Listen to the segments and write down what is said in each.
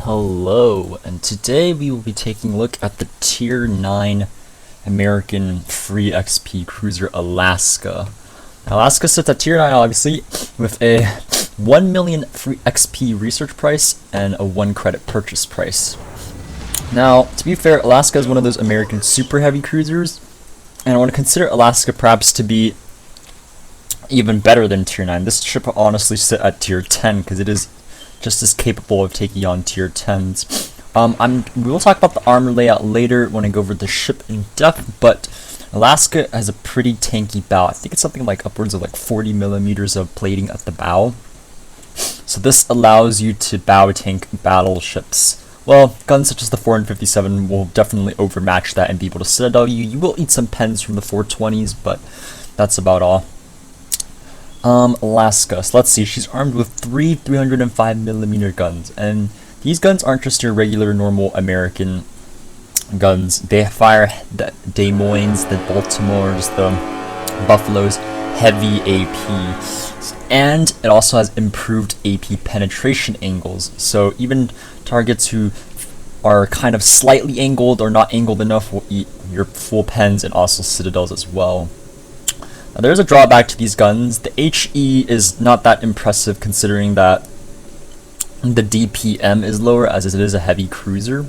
Hello, and today we will be taking a look at the Tier 9 American free XP cruiser Alaska. Alaska sits at Tier 9 obviously with a 1 million free XP research price and a 1 credit purchase price. Now, to be fair, Alaska is one of those American super heavy cruisers, and I want to consider Alaska perhaps to be even better than Tier 9. This ship will honestly sit at Tier 10 because it is just as capable of taking on Tier 10s. We will talk about the armor layout later when I go over the ship in depth, but Alaska has a pretty tanky bow. I think it's something like upwards of like 40 millimeters of plating at the bow. So this allows you to bow tank battleships. Well, guns such as the 457 will definitely overmatch that and be able to citadel you. You will eat some pens from the 420s, but that's about all. Alaska. So let's see. She's armed with three 305mm guns, and these guns aren't just your regular, normal American guns. They fire the Des Moines, the Baltimores, the Buffaloes, heavy AP, and it also has improved AP penetration angles. So even targets who are kind of slightly angled or not angled enough will eat your full pens and also citadels as well. Now, there's a drawback to these guns. The HE is not that impressive considering that the DPM is lower as it is a heavy cruiser.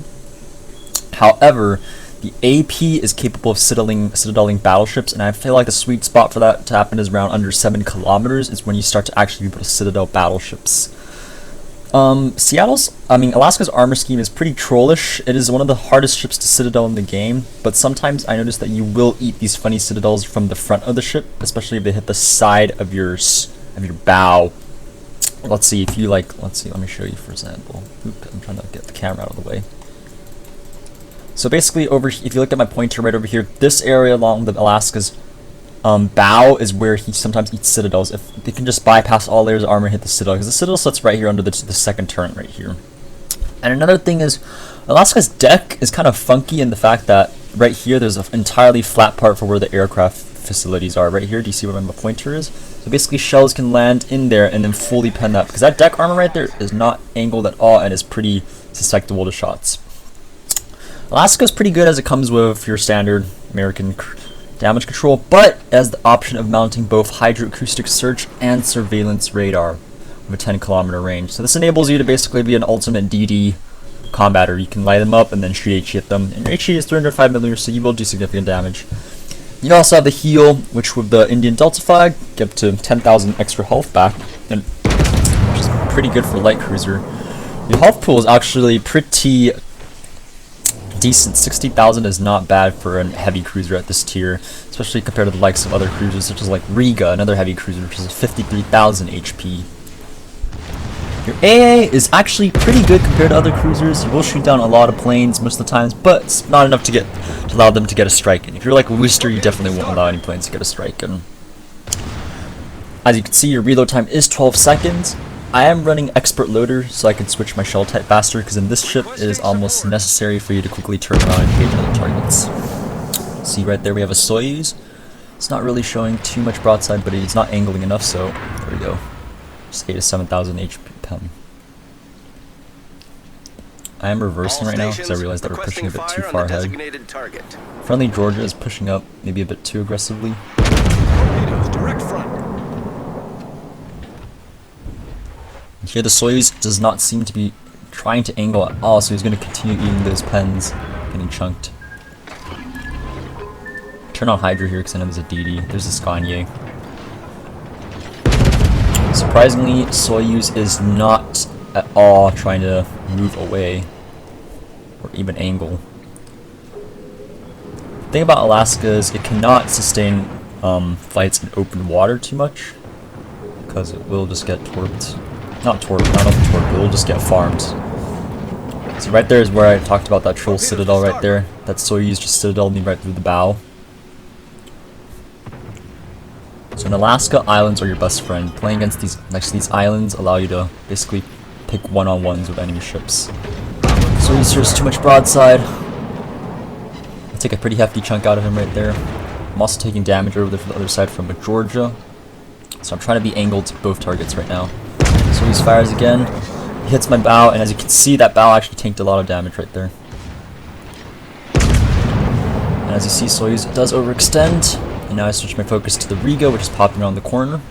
However, the AP is capable of citadeling battleships, and I feel like the sweet spot for that to happen is around under 7 kilometers is when you start to actually be able to citadel battleships. Alaska's armor scheme is pretty trollish. It is one of the hardest ships to citadel in the game, but sometimes I notice that you will eat these funny citadels from the front of the ship, especially if they hit the side of your bow. Let's see, let me show you for example. I'm trying to get the camera out of the way. So basically, if you look at my pointer right over here, this area along the Alaska's bow is where he sometimes eats citadels. If they can just bypass all layers of armor and hit the citadel, because the citadel sits right here under the second turret right here. And another thing is, Alaska's deck is kind of funky in the fact that right here there's an entirely flat part for where the aircraft facilities are. Right here, do you see where my pointer is? So basically shells can land in there and then fully pen that, because that deck armor right there is not angled at all and is pretty susceptible to shots. Alaska's pretty good as it comes with your standard American damage control, but has the option of mounting both hydroacoustic search and surveillance radar with a 10-kilometer range. So this enables you to basically be an ultimate DD combatter. You can light them up and then shoot HE at them. And your HE is 305mm, so you will do significant damage. You also have the heal, which with the Indian Delta flag, get up to 10,000 extra health back, and which is pretty good for a light cruiser. The health pool is actually pretty decent. 60,000 is not bad for a heavy cruiser at this tier, especially compared to the likes of other cruisers such as like Riga, another heavy cruiser, which is 53,000 HP. Your AA is actually pretty good compared to other cruisers. You will shoot down a lot of planes most of the times, but it's not enough to allow them to get a strike in. If you're like Worcester, you definitely won't allow any planes to get a strike in. As you can see, your reload time is 12 seconds. I am running expert loader so I can switch my shell type faster, because in this ship it is almost necessary for you to quickly turn around and engage other targets. See right there we have a Soyuz. It's not really showing too much broadside, but it's not angling enough, so there we go. Just 8 to 7,000 HP pen. I am reversing right now because I realized that we're pushing a bit too far ahead. Friendly Georgia is pushing up maybe a bit too aggressively. Direct front. Here the Soyuz does not seem to be trying to angle at all, so he's going to continue eating those pens, getting chunked. Turn on Hydra here because I know there's a DD. There's a Scania. Surprisingly, Soyuz is not at all trying to move away or even angle. The thing about Alaska is it cannot sustain fights in open water too much, because it will just get torped. Not torped, it will just get farmed. So right there is where I talked about that troll citadel right there. That Soyuz just citadeled me right through the bow. So in Alaska, islands are your best friend. Playing next to these islands allow you to basically pick one-on-ones with enemy ships. Soyuz here's too much broadside. I take a pretty hefty chunk out of him right there. I'm also taking damage over there from the other side from Georgia. So I'm trying to be angled to both targets right now. So he fires again. He hits my bow, and as you can see, that bow actually tanked a lot of damage right there. And as you see, Soyuz does overextend, and now I switch my focus to the Riga, which is popping around the corner.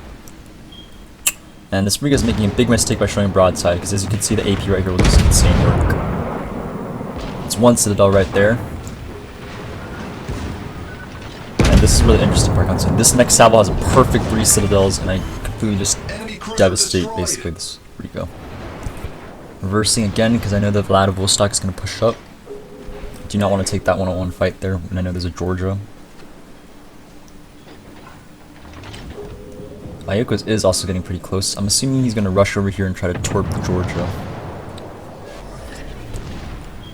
And this Riga is making a big mistake by showing broadside, because as you can see, the AP right here will do some insane work. It's one citadel right there. And this is really interesting part. So this next salvo has a perfect 3 citadels, and I completely just devastate basically this Riga. Reversing again, because I know the Vladivostok is going to push up. Do not want to take that one-on-one fight there, and I know there's a Georgia. Yadiggo is also getting pretty close. I'm assuming he's going to rush over here and try to torp the Georgia.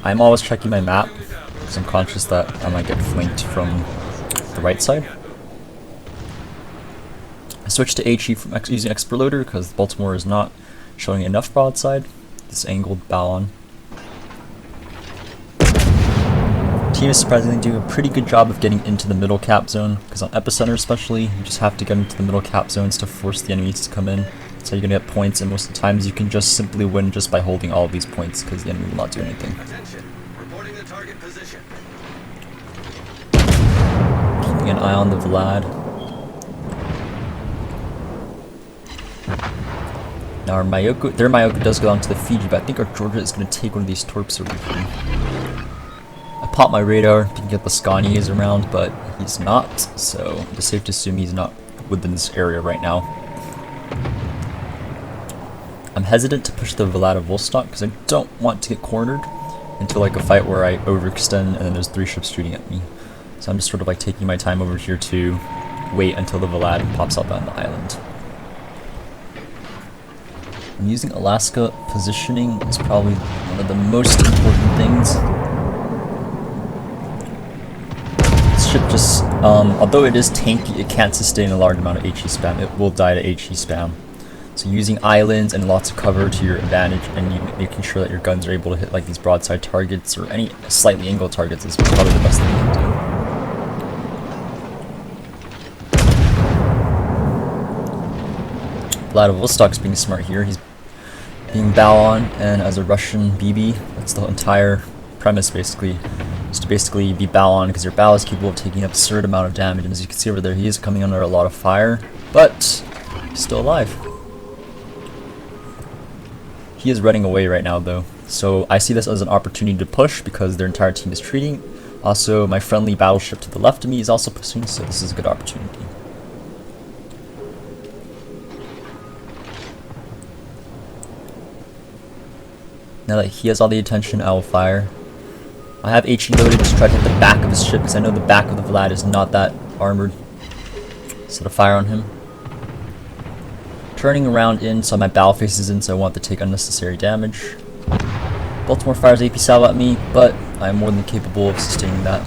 I'm always checking my map, because I'm conscious that I might get flanked from the right side. I switched to HE from using Expert Loader, because Baltimore is not showing enough broadside. This angled bow on. Team is surprisingly doing a pretty good job of getting into the middle cap zone, because on Epicenter especially, you just have to get into the middle cap zones to force the enemies to come in. That's how you're going to get points, and most of the times you can just simply win just by holding all of these points, because the enemy will not do anything. Reporting the target position. Keeping an eye on the Vlad. Now our Yadiggo, their Yadiggo does go down to the Fiji, but I think our Georgia is going to take one of these torps over here. I popped my radar, thinking that the Scani is around, but he's not, so it's safe to assume he's not within this area right now. I'm hesitant to push the Vladivostok because I don't want to get cornered into like a fight where I overextend and then there's 3 ships shooting at me. So I'm just sort of like taking my time over here to wait until the Vlad pops up on the island. I'm using Alaska. Positioning is probably one of the most important things. This ship just, although it is tanky, it can't sustain a large amount of HE spam. It will die to HE spam. So using islands and lots of cover to your advantage, and you making sure that your guns are able to hit like these broadside targets or any slightly angled targets is probably the best thing you can do. Vladivostok's being smart here. He's being bow on, and as a Russian BB, that's the entire premise basically, is to basically be bow on because your bow is capable of taking an absurd amount of damage. And as you can see over there, he is coming under a lot of fire, but he's still alive. He is running away right now though, so I see this as an opportunity to push because their entire team is treating. Also, my friendly battleship to the left of me is also pushing, so this is a good opportunity. Now that he has all the attention, I will fire. I have HE loaded to try to hit the back of his ship because I know the back of the Vlad is not that armored. So to fire on him. Turning around in so my bow faces in, so I want to take unnecessary damage. Baltimore fires AP salvo at me, but I am more than capable of sustaining that.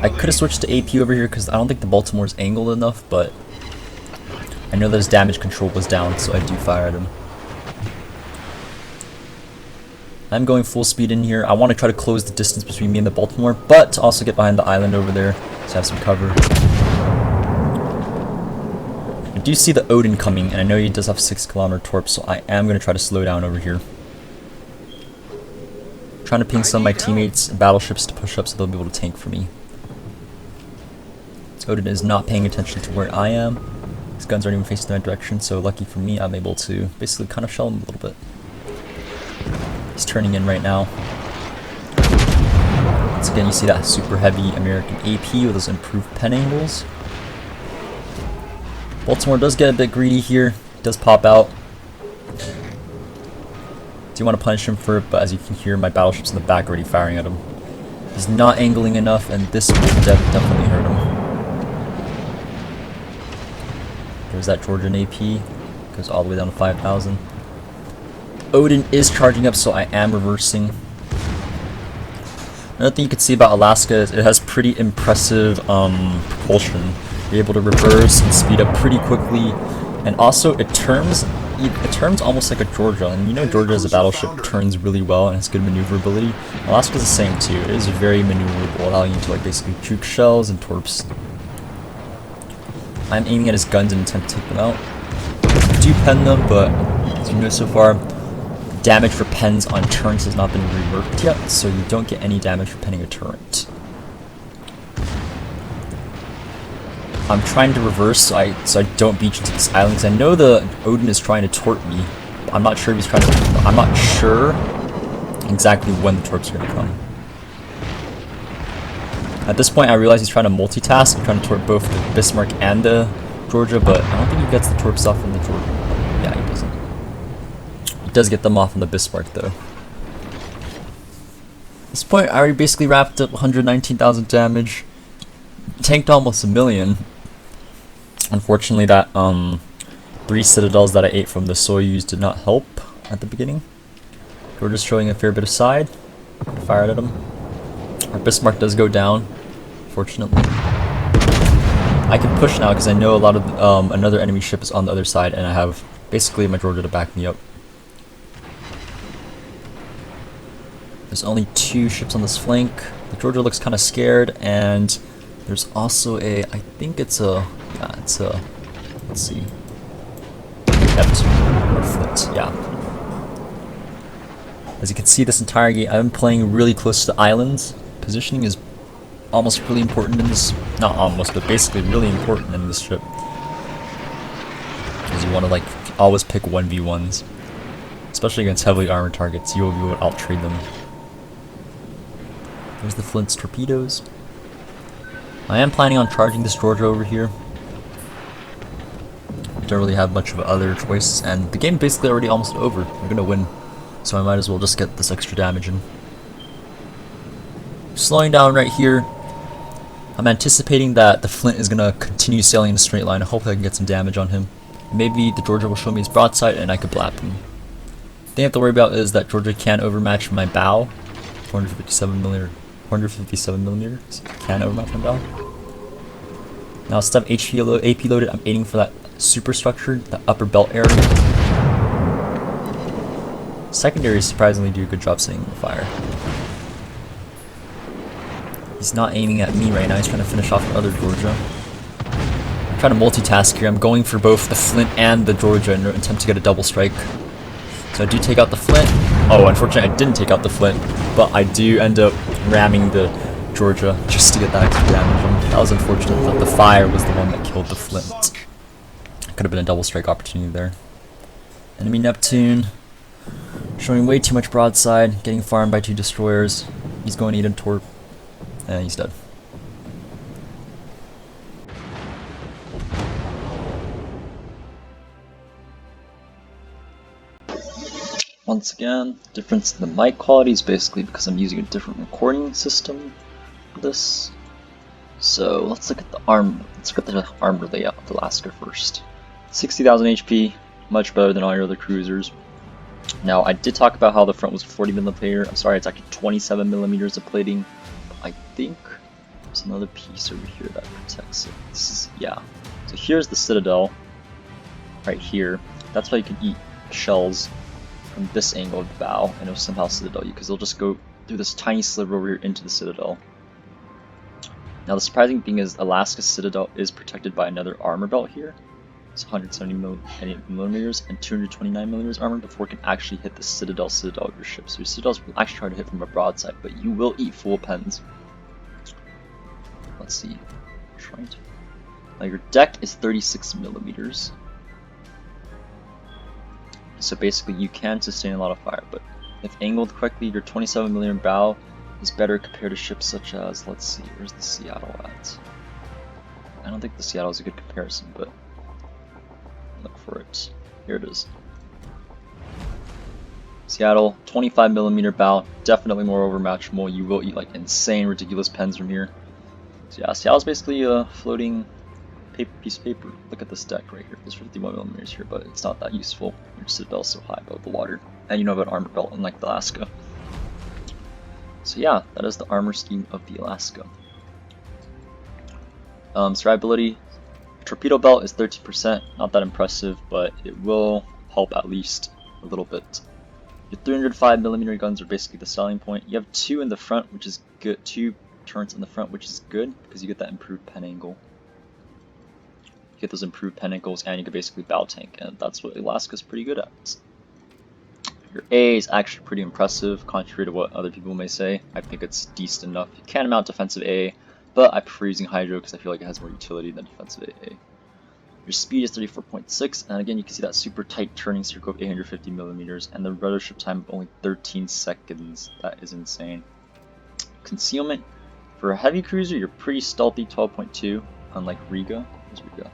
I could have switched to AP over here because I don't think the Baltimore is angled enough, but I know that his damage control was down, so I do fire at him. I'm going full speed in here. I want to try to close the distance between me and the Baltimore, but to also get behind the island over there to have some cover. I do see the Odin coming, and I know he does have 6-kilometer torp, so I am going to try to slow down over here. Trying to ping some of my teammates' battleships to push up so they'll be able to tank for me. So Odin is not paying attention to where I am. His guns aren't even facing the right direction, so lucky for me, I'm able to basically kind of shell him a little bit. He's turning in right now. Once again, you see that super heavy American AP with those improved pen angles. Baltimore does get a bit greedy here. He does pop out. Do want to punish him for it, but as you can hear, my battleship's in the back already firing at him. He's not angling enough, and this will definitely hurt him. There's that Georgian AP. Goes all the way down to 5,000. Odin is charging up, so I am reversing. Another thing you can see about Alaska is it has pretty impressive propulsion. You're able to reverse and speed up pretty quickly, and also it turns almost like a Georgia. And you know Georgia as a battleship turns really well and has good maneuverability. Alaska's the same too. It is very maneuverable, allowing you to like basically juke shells and torps. I'm aiming at his guns in an attempt to take them out. do pen them, but as you know so far, damage for pens on turrets has not been reworked yet, so you don't get any damage for penning a turret. I'm trying to reverse so I don't beach into this island, because I know the Odin is trying to torp me. I'm not sure if he's trying to. I'm not sure exactly when the torps are going to come. At this point, I realize he's trying to multitask, trying to torp both the Bismarck and the Georgia, but I don't think he gets the torps off on the Georgia. Yeah, he doesn't. He does get them off on the Bismarck, though. At this point, I already basically wrapped up 119,000 damage, tanked almost 1,000,000. Unfortunately, that 3 citadels that I ate from the Soyuz did not help at the beginning. Georgia's showing a fair bit of side. Fired at him. Our Bismarck does go down, fortunately. I can push now because I know a lot of another enemy ship is on the other side, and I have basically my Georgia to back me up. There's only 2 ships on this flank. The Georgia looks kind of scared, and there's also a, I think it's a, yeah, it's a, let's see, Neptune or Flint, yeah. As you can see, this entire game, I've been playing really close to the islands. Positioning is almost really important in this, not almost, but basically really important in this ship. Because you want to like always pick 1v1s, especially against heavily armored targets. You will be able to outtrade them. There's the Flint's torpedoes. I am planning on charging this Georgia over here. I don't really have much of other choice, and the game basically already almost over. We're gonna win, so I might as well just get this extra damage in. Slowing down right here. I'm anticipating that the Flint is gonna continue sailing in a straight line. I hope I can get some damage on him. Maybe the Georgia will show me his broadside and I could blap him. The thing I have to worry about is that Georgia can overmatch my bow. 457 millimeters. Can overmatch my bow. Now instead of AP loaded, I'm aiming for that superstructure, the upper belt area. Secondaries surprisingly do a good job staying in the fire. He's not aiming at me right now, he's trying to finish off the other Georgia. I'm trying to multitask here, I'm going for both the Flint and the Georgia in an attempt to get a double strike. So I do take out the Flint. Oh, unfortunately I didn't take out the Flint, but I do end up ramming the Georgia just to get that extra damage on. That was unfortunate, but the fire was the one that killed the Flint. Could have been a double strike opportunity there. Enemy Neptune, showing way too much broadside, getting farmed by 2 destroyers. He's going to eat a torp. And he's dead. Once again, difference in the mic quality is basically because I'm using a different recording system for this. So let's look at the armor layout of Alaska first. 60,000 HP, much better than all your other cruisers. Now I did talk about how the front was 40mm. I'm sorry, it's actually 27mm of plating. I think there's another piece over here that protects it. This is, yeah. So here's the citadel, right here. That's why you can eat shells from this angle of the bow, and it'll somehow citadel you, because they'll just go through this tiny sliver over here into the citadel. Now the surprising thing is Alaska's citadel is protected by another armor belt here. It's 170mm and 229mm armor before it can actually hit the citadel of your ship. So your citadels will actually try to hit from a broadside, but you will eat full pens. Let's see. Trying to. Now your deck is 36mm. So basically you can sustain a lot of fire, but if angled correctly, your 27mm bow is better compared to ships such as, let's see, where's the Seattle at? I don't think the Seattle is a good comparison, but look for it. Here it is. Seattle, 25mm bow, definitely more overmatchable. You will eat like insane, ridiculous pens from here. So yeah, Seattle's basically a floating piece of paper. Look at this deck right here. There's 51mm here, but it's not that useful. Your citadel's so high above the water, and you know about armor belt, unlike the Alaska. So yeah, that is the armor scheme of the Alaska. Survivability. Torpedo belt is 13%, not that impressive, but it will help at least a little bit. Your 305mm guns are basically the selling point. You have 2 in the front, which is good. 2 turrets in the front, which is good because you get that improved pen angle. You get those improved pentacles, and you can basically battle tank, and that's what Alaska's pretty good at. Your A is actually pretty impressive, contrary to what other people may say. I think it's decent enough. You can mount defensive A, but I prefer using Hydro because I feel like it has more utility than defensive AA. Your speed is 34.6, and again you can see that super tight turning circle of 850 millimeters, and the rudder ship time of only 13 seconds. That is insane. Concealment, for a heavy cruiser, you're pretty stealthy, 12.2, unlike Riga. Where's Riga?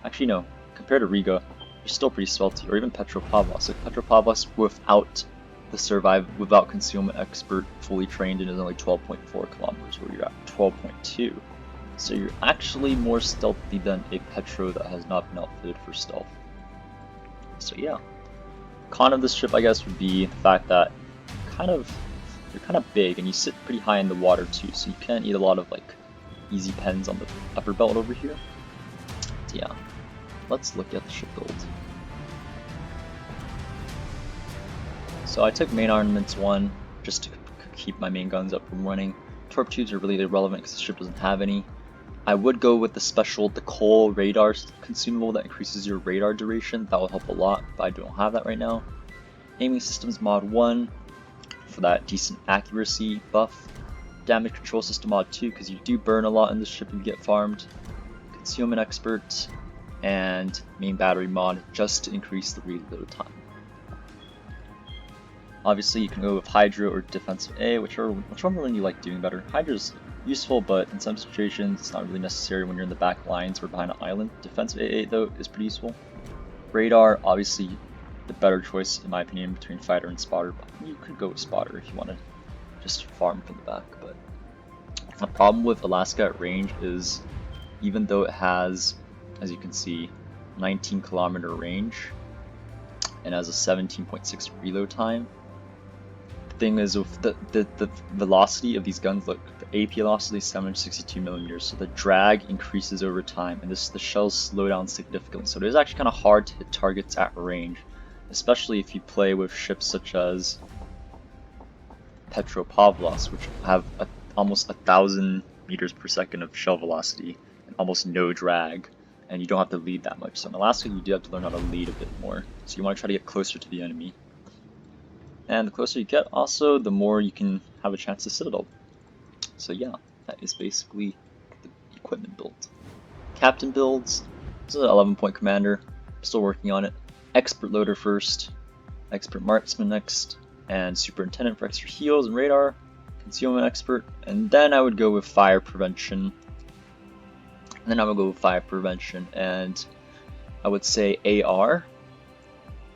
Actually, no. Compared to Riga, you're still pretty stealthy, or even Petropavlovsk. Like Petropavlovsk without concealment expert fully trained in is only 12.4 kilometers, where you're at 12.2. So you're actually more stealthy than a Petro that has not been outfitted for stealth. So yeah. Con of this ship, I guess, would be the fact that you're kind of big and you sit pretty high in the water too, so you can eat a lot of like easy pens on the upper belt over here. So yeah, let's look at the ship build. So I took main armaments 1 just to keep my main guns up and running. Torp tubes are really irrelevant because the ship doesn't have any. I would go with the special Coal radar consumable that increases your radar duration. That will help a lot, but I don't have that right now. Aiming systems mod 1 for that decent accuracy buff. Damage control system mod 2 because you do burn a lot in this ship and get farmed. Concealment expert and main battery mod just to increase the reload time. Obviously you can go with Hydro or defensive A, whichever one you like doing better. Hydro's useful, but in some situations it's not really necessary when you're in the back lines or behind an island. Defensive AA though is pretty useful. Radar, obviously the better choice in my opinion between fighter and spotter, but you could go with spotter if you want to just farm from the back. But the problem with Alaska at range is, even though it has, as you can see, 19-kilometer range and has a 17.6 reload time, the thing is with the velocity of these guns, look, the AP velocity is 762 millimeters, so the drag increases over time, and the shells slow down significantly. So it is actually kind of hard to hit targets at range, especially if you play with ships such as Petropavlovsk, which have almost 1,000 meters per second of shell velocity and almost no drag, and you don't have to lead that much. So in Alaska, you do have to learn how to lead a bit more. So you want to try to get closer to the enemy. And the closer you get, also, the more you can have a chance to citadel. So yeah, that is basically the equipment build. Captain builds. This is an 11-point commander. I'm still working on it. Expert loader first. Expert marksman next. And superintendent for extra heals and radar. Concealment expert. And then I would go with fire prevention. And I would say AR,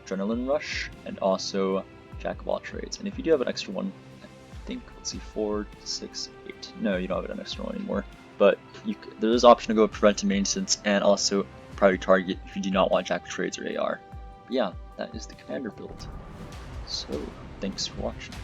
adrenaline rush, and also jack of all trades. And if you do have an extra one, I think, let's see, 4, 6, 8. No, you don't have an extra one anymore. But there is an option to go with preventive maintenance and also priority target if you do not want jack of trades or AR. But yeah, that is the commander build. So thanks for watching.